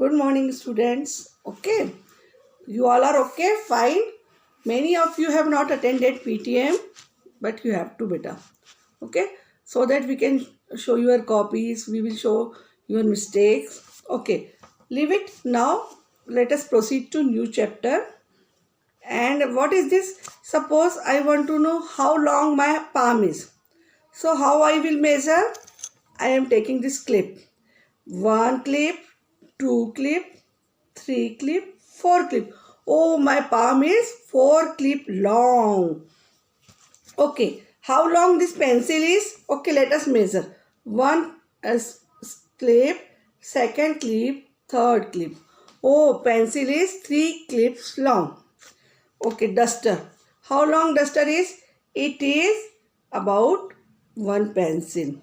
Good morning, students. Okay, you all are okay? Fine. Many of you have not attended PTM, but you have to, beta. Okay, so that we can show your copies, we will show your mistakes. Okay, leave it now. Let us proceed to new chapter. And what is this? Suppose I want to know how long my palm is. So, how I will measure? I am taking this clip. One clip, two clip, three clip, four clip. Oh, my palm is 4 clip long. Okay, how long this pencil is? Okay, let us measure. One clip, second clip, third clip. Oh, pencil is 3 clips long. Okay, duster. How long duster is? It is about one pencil.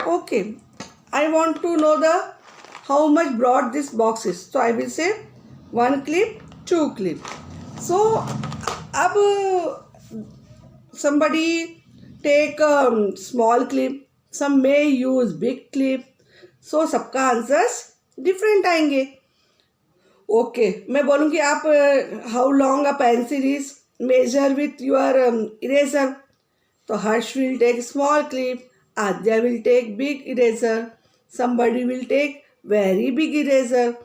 Okay, I want to know the how much broad this box is. So I will say 1 clip, 2 clip. So अब somebody take small clip, some may use big clip. So सबका answers different आएंगे. Okay मैं बोलूँगी आप how long a pencil is measure with your eraser. तो Harsh will take small clip, Aadya will take big eraser, somebody will take very big eraser.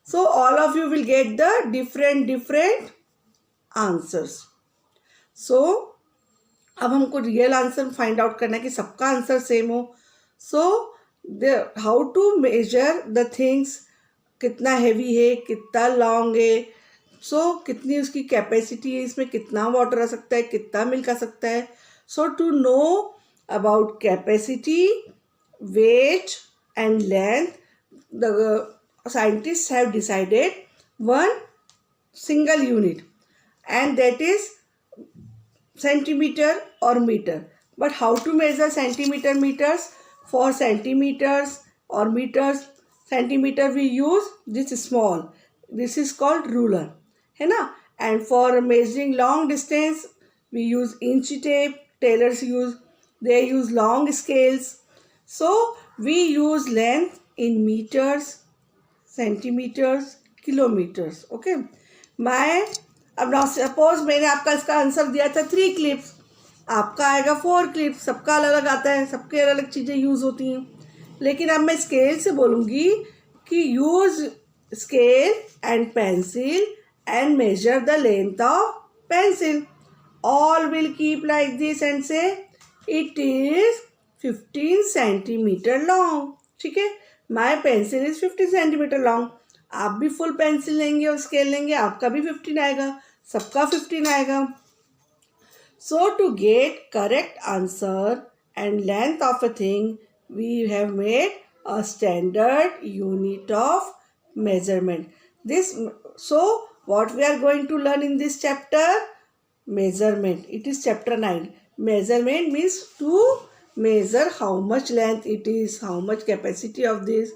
So all of you will get the different answers. So अब हमको real answer find out करना है कि सबका answer same हो. So the how to measure the things, कितना heavy है, कितना लॉन्ग है, सो कितनी उसकी कैपेसिटी है, इसमें कितना वाटर आ सकता है, कितना मिल्क आ सकता है. So to know about capacity, weight and length, the scientists have decided one single unit, and that is centimeter or meter. But how to measure centimeter, meters? For centimeters or meters, centimeter we use this small, this is called ruler, है ना. And for measuring long distance we use inch tape. Tailors use long scales. So we use length in meters, centimeters, kilometers. Okay. मैं अब ना suppose मैंने आपका इसका answer दिया था 3 clips, आपका आएगा 4 clips. सबका अलग अलग आता है, सबके अलग अलग चीज़ें यूज़ होती हैं. लेकिन अब मैं स्केल से बोलूँगी कि use scale and pencil and measure the length of pencil. All will keep like this and say it is 15 centimeter long. ठीक है, माई पेंसिल इज 15 centimeter long. आप भी फुल पेंसिल लेंगे और स्केल लेंगे, आपका भी 15 आएगा, सबका 15 आएगा. So to get correct answer and length of a thing we have made a standard unit of measurement. This so what we are going to learn in this chapter? Measurement. It is chapter 9. Measurement means to measure how much length it is, how much capacity of this.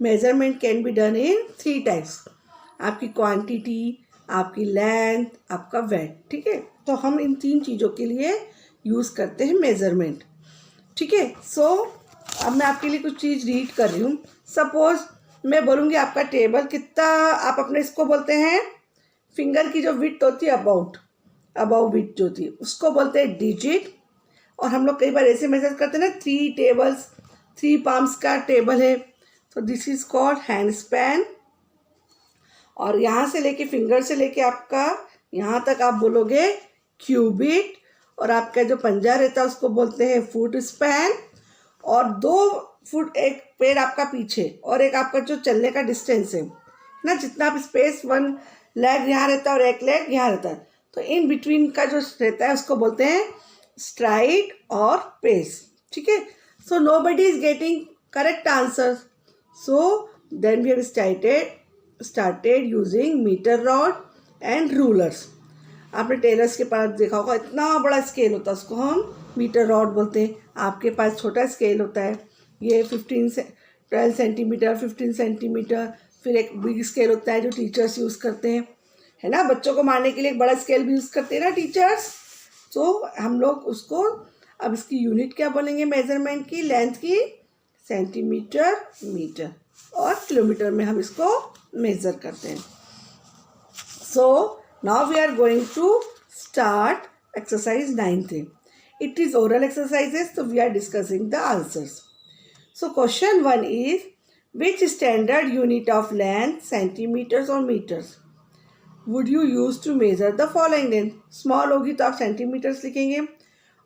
Measurement can be done in 3 types. आपकी quantity, आपकी length, आपका wait. ठीक है, तो हम इन 3 चीज़ों के लिए यूज़ करते हैं मेजरमेंट. ठीक है. सो अब मैं आपके लिए कुछ चीज़ रीड कर रही हूँ. सपोज मैं बोलूँगी आपका टेबल कितना, आप अपने इसको बोलते हैं फिंगर की जो विड्थ होती है अबाउ विड्थ जो होती है उसको बोलते हैं डिजिट. और हम लोग कई बार ऐसे मेजर करते हैं ना, 3 पाम्स का टेबल है, तो this is called hand span. और यहाँ से लेके फिंगर से लेके आपका यहाँ तक आप बोलोगे क्यूबिट. और आपका जो पंजा रहता है उसको बोलते हैं फुट स्पैन. और 2 फुट, एक पैर आपका पीछे और एक आपका जो चलने का डिस्टेंस है ना, जितना आप स्पेस, 1 लेग यहाँ रहता है और एक लेग यहाँ रहता है, तो इन बिटवीन का जो रहता है उसको बोलते हैं स्ट्राइड और पेस. ठीक है. So nobody is getting correct answer. So then we have started using metre rod and rulers. आपने टेलर्स के पास देखा होगा, इतना बड़ा स्केल होता है, उसको हम मीटर रॉड बोलते हैं. आपके पास छोटा स्केल होता है, ये 12 सेंटीमीटर, 15 सेंटीमीटर. फिर एक बिग स्केल होता है जो टीचर्स यूज़ करते हैं, है ना. बच्चों को मारने के लिए एक बड़ा स्केल भी यूज़ करते हैं ना टीचर्स. तो हम लोग उसको, अब इसकी यूनिट क्या बोलेंगे मेजरमेंट की, लेंथ की, सेंटीमीटर, मीटर. और किलोमीटर में हम इसको मेज़र करते हैं. So now we are going to start exercise 9th. It is oral exercises, so we are discussing the answers. So question 1 is, which standard unit of length, centimeters or meters, would you use to measure the following length? Small होगी तो आप centimetres लिखेंगे.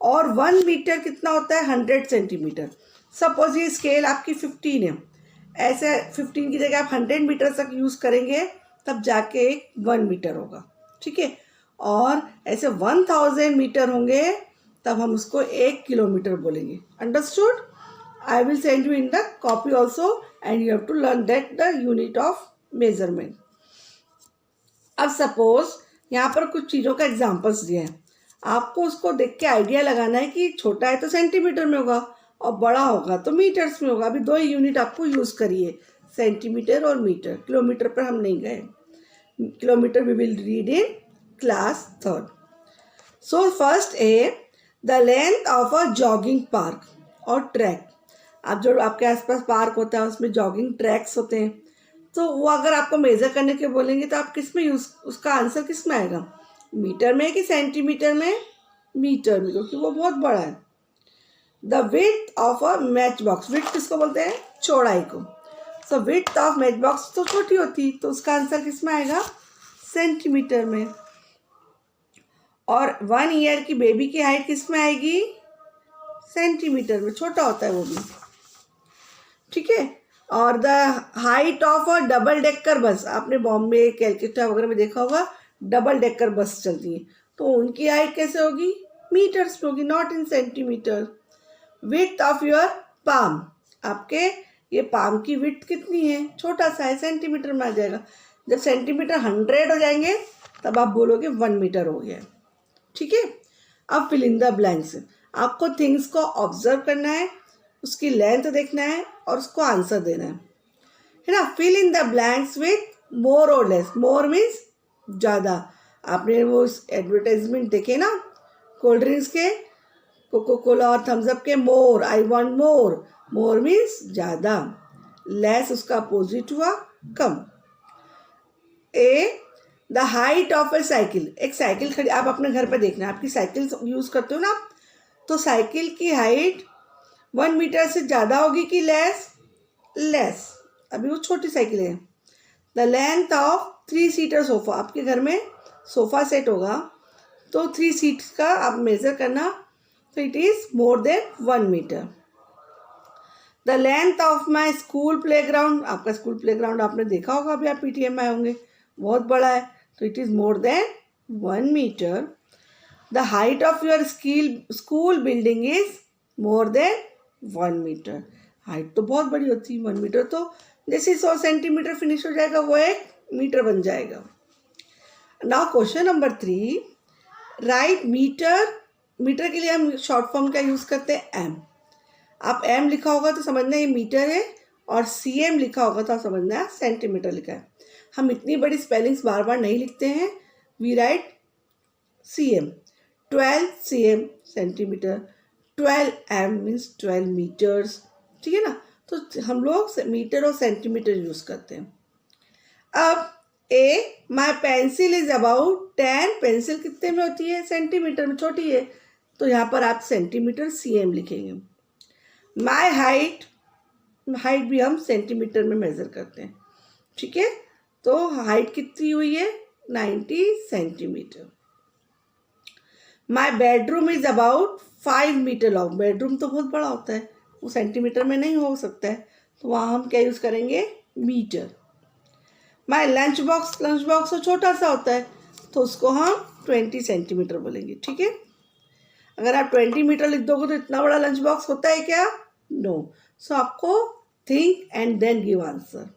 और 1 metre कितना होता है? 100 centimetre. Suppose ये scale आपकी 15 है, ऐसे 15 की जगह आप 100 मीटर तक यूज़ करेंगे तब जाके एक 1 मीटर होगा. ठीक है. और ऐसे 1000 मीटर होंगे तब हम उसको 1 किलोमीटर बोलेंगे. Understood? I will send you in the copy also and you have to learn that the unit of measurement. अब सपोज यहाँ पर कुछ चीज़ों का एग्जाम्पल्स दिए हैं, आपको उसको देख के आइडिया लगाना है कि छोटा है तो सेंटीमीटर में होगा और बड़ा होगा तो मीटर्स में होगा. अभी 2 यूनिट आपको यूज़ करिए, सेंटीमीटर और मीटर. किलोमीटर पर हम नहीं गए. Kilometre we will read in class 3rd. So first A, the length of a jogging park और ट्रैक. आप जो आपके आसपास पार्क होता है उसमें जॉगिंग ट्रैक्स होते हैं, तो वो अगर आपको मेज़र करने के बोलेंगे तो आप किस में उसका आंसर किस में आएगा? मीटर में कि सेंटीमीटर में? मीटर में, क्योंकि वो बहुत बड़ा है. The width of a match box. Width किसको बोलते हैं? चौड़ाई को. सो विड्थ ऑफ मैच बॉक्स तो छोटी होती, तो उसका आंसर किस में आएगा? सेंटीमीटर में. और 1 ईयर की बेबी की हाइट किस में आएगी? सेंटीमीटर में. छोटा होता है वो भी. ठीक है. और the height of a double decker bus. आपने बॉम्बे, कैलकाटा वगैरह में देखा होगा डबल डेकर बस चलती है, तो उनकी हाइट कैसे होगी? मीटर्स में होगी, not in centimetre. Width of your palm. आपके ये पाम की विड्थ कितनी है? छोटा सा है, सेंटीमीटर में आ जाएगा. जब सेंटीमीटर 100 हो जाएंगे तब आप बोलोगे 1 मीटर हो गया. ठीक है. अब फिल इन द ब्लैंक्स. आपको थिंग्स को ऑब्जर्व करना है, उसकी लेंथ देखना है और उसको आंसर देना है ना. Fill in the blanks with more और लेस. मोर मीन्स ज़्यादा. आपने वो एडवर्टाइजमेंट देखे ना कोल्ड ड्रिंक्स के, कोको कोला और थम्स अप के. More, I want more. More means ज़्यादा. लेस उसका अपोजिट हुआ कम. A, the height of a cycle. एक साइकिल खड़ी, आप अपने घर पे देखना, आपकी साइकिल यूज़ करते हो ना, तो साइकिल की हाइट 1 मीटर से ज़्यादा होगी कि लेस? लेस. अभी वो छोटी साइकिल है. The length of 3 seater sofa. आपके घर में सोफ़ा सेट होगा तो 3 सीट्स का आप मेज़र करना, तो it is more than 1 metre. The length of my school playground. आपका स्कूल प्ले ग्राउंड आपने देखा होगा, अभी आप PTM में आए होंगे, बहुत बड़ा है, तो it is more than 1 metre. The height of your school building is more than 1 metre. Height तो बहुत बड़ी होती है. 1 मीटर तो जैसे 100 सेंटीमीटर फिनिश हो जाएगा वो 1 मीटर बन जाएगा. Now question number 3, write metre. Metre के लिए हम शॉर्ट फॉर्म का यूज़ करते हैं एम. आप एम लिखा होगा तो समझना ये मीटर है, और CM लिखा होगा तो आप समझना सेंटीमीटर लिखा है. हम इतनी बड़ी स्पेलिंग्स बार बार नहीं लिखते हैं. We write CM. 12 CM centimetre. 12 M means 12 metres. ठीक है ना. तो हम लोग मीटर और सेंटीमीटर यूज़ करते हैं. अब a, my pencil is about 10. Pencil कितने में होती है? सेंटीमीटर में, छोटी है, तो यहाँ पर आप सेंटीमीटर CM लिखेंगे. My height. हाइट भी हम सेंटीमीटर में मेज़र करते हैं. ठीक है. तो हाइट कितनी हुई है? 90 centimetre. My bedroom is about 5 metre long. Bedroom तो बहुत बड़ा होता है, वो सेंटीमीटर में नहीं हो सकता है, तो वहाँ हम क्या यूज़ करेंगे? मीटर. माई लंच बॉक्स तो छोटा सा होता है, तो उसको हम 20 सेंटीमीटर बोलेंगे. ठीक है. अगर आप 20 मीटर लिख दोगे तो इतना बड़ा लंच बॉक्स होता है क्या? नो. सो आपको think and then give answer.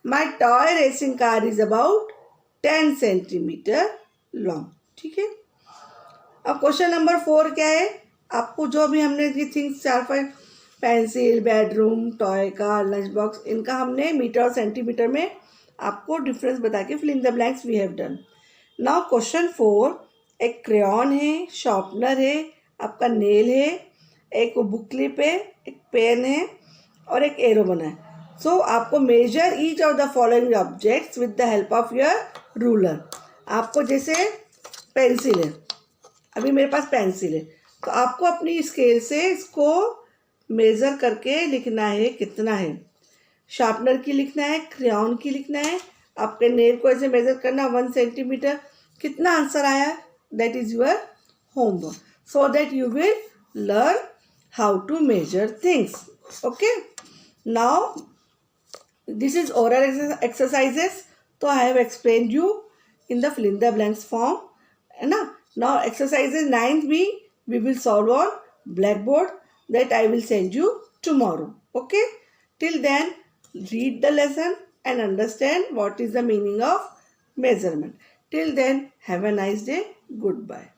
My toy racing car is about 10 centimetre long. ठीक है. अब क्वेश्चन नंबर 4 क्या है? आपको जो भी हमने ये things 4-5, pencil, bedroom, toy car, lunch box, इनका हमने मीटर और सेंटीमीटर में आपको डिफरेंस बता के fill in the blanks we have done. Now question 4, एक क्रेयॉन है, शार्पनर है, आपका नेल है, एक बुक क्लिप है, एक पेन है और एक एरो बना है. सो आपको measure each of the following objects with the help of your ruler. आपको जैसे पेंसिल है, अभी मेरे पास पेंसिल है, तो आपको अपनी स्केल से इसको मेज़र करके लिखना है कितना है. शार्पनर की लिखना है, क्रेयॉन की लिखना है, आपके नेल को ऐसे मेज़र करना 1 सेंटीमीटर. कितना आंसर आया, that is your homework, so that you will learn how to measure things. Okay, now this is oral exercises. तो I have explain you in the fill in the blanks form, है ना. Now exercises 9th भी we will solve on blackboard, that I will send you tomorrow. Okay, till then read the lesson and understand what is the meaning of measurement. Till then, have a nice day. Goodbye.